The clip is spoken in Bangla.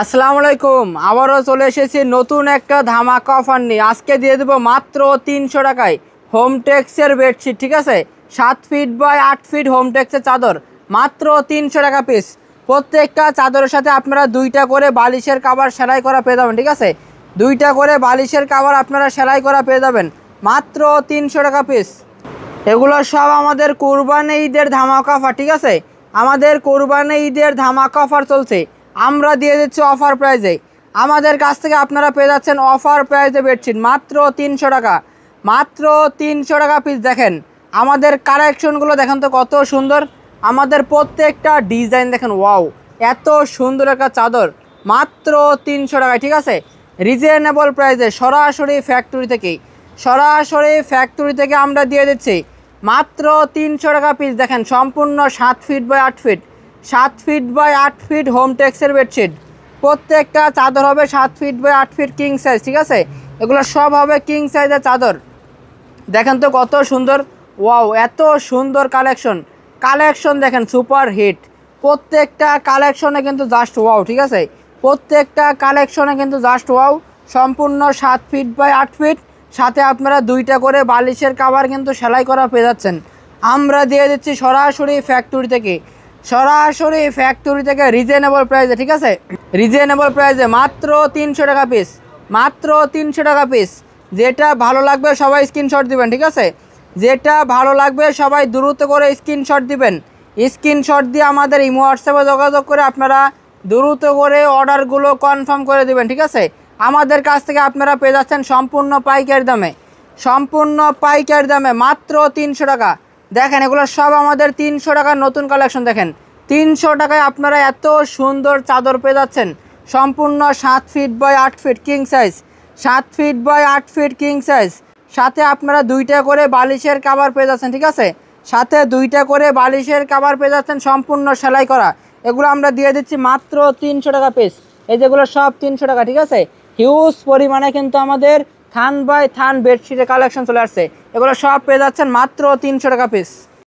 আসসালামু আলাইকুম। আবারও চলে এসেছি নতুন একটা ধামাকা অফার নিয়ে। আজকে দিয়ে দেবো মাত্র 300 টাকায় হোমটেক্সের বেডশিট। ঠিক আছে, 7 ফিট বাই 8 ফিট হোমটেক্সের চাদর মাত্র 300 টাকা পিস। প্রত্যেকটা চাদরের সাথে আপনারা 2টা করে বালিশের কাভার সেলাই করা পেয়ে যাবেন। ঠিক আছে, 2টা করে বালিশের কাভার আপনারা সেলাই করা পেয়ে যাবেন মাত্র 300 টাকা পিস। এগুলো সব আমাদের কোরবানি ঈদের ধামাকা অফার। ঠিক আছে, আমাদের কোরবানি ঈদের ধামাকা অফার চলছে। আমরা দিয়ে দিচ্ছি অফার প্রাইজে। আমাদের কাছ থেকে আপনারা পেয়ে যাচ্ছেন অফার প্রাইজে বেডশিট মাত্র 300 টাকা, মাত্র 300 টাকা পিস। দেখেন আমাদের কালেকশনগুলো, দেখেন তো কত সুন্দর। আমাদের প্রত্যেকটা ডিজাইন দেখেন, ওয়াও, এত সুন্দর একটা চাদর মাত্র 300 টাকায়। ঠিক আছে, রিজনেবল প্রাইসে সরাসরি ফ্যাক্টরি থেকে আমরা দিয়ে দিচ্ছি মাত্র 300 টাকা পিস। দেখেন সম্পূর্ণ 7 feet by 8 feet, 7 feet by 8 feet হোমটেক্সের বেডশিট। প্রত্যেকটা চাদর হবে 7 feet by 8 feet king size. ঠিক আছে, এগুলো সব হবে কিং সাইজের চাদর। দেখেন তো কত সুন্দর, ওয়াও, এত সুন্দর কালেকশন দেখেন, সুপার হিট। প্রত্যেকটা কালেকশনে কিন্তু জাস্ট ওয়াও। ঠিক আছে, প্রত্যেকটা কালেকশনে কিন্তু জাস্ট ওয়াও। সম্পূর্ণ 7 ফিট বাই 8 ফিট, সাথে আপনারা 2টা করে বালিশের কাভার কিন্তু সেলাই করা পেয়ে যাচ্ছেন। আমরা দিয়ে দিচ্ছি সরাসরি ফ্যাক্টরি থেকে রিজনেবল প্রাইসে। ঠিক আছে, রিজনেবল প্রাইসে মাত্র 300 টাকা পিস, মাত্র 300 টাকা পিস। যেটা ভালো লাগবে সবাই স্ক্রিনশট দিবেন। ঠিক আছে, যেটা ভালো লাগবে সবাই দ্রুত করে স্ক্রিনশট দিবেন। স্ক্রিনশট দিয়ে আমাদের ইমো হোয়াটসঅ্যাপে যোগাযোগ করে আপনারা দ্রুত করে অর্ডারগুলো কনফার্ম করে দিবেন। ঠিক আছে, আমাদের কাছ থেকে আপনারা পেয়ে যাচ্ছেন সম্পূর্ণ পাইকারি দামে মাত্র 300 টাকা। দেখেন এগুলো সব আমাদের 300 টাকার নতুন কালেকশন। দেখেন 300 টাকায় আপনারা এত সুন্দর চাদর পেয়ে যাচ্ছেন সম্পূর্ণ 7 feet by 8 feet king size, 7 feet by 8 feet king size. সাথে আপনারা 2টা করে বালিশের কাভার পেয়ে যাচ্ছেন। ঠিক আছে, সাথে 2টা করে বালিশের কাভার পেয়ে যাচ্ছেন সম্পূর্ণ সেলাই করা। এগুলো আমরা দিয়ে দিচ্ছি মাত্র 300 টাকা পিস। এই যেগুলো সব 300 টাকা। ঠিক আছে, হিউজ পরিমাণে কিন্তু আমাদের থান বাই থান বেডশিটের কালেকশন চলে আসছে। এগুলো সব পেয়ে যাচ্ছেন মাত্র 300 টাকা পিস।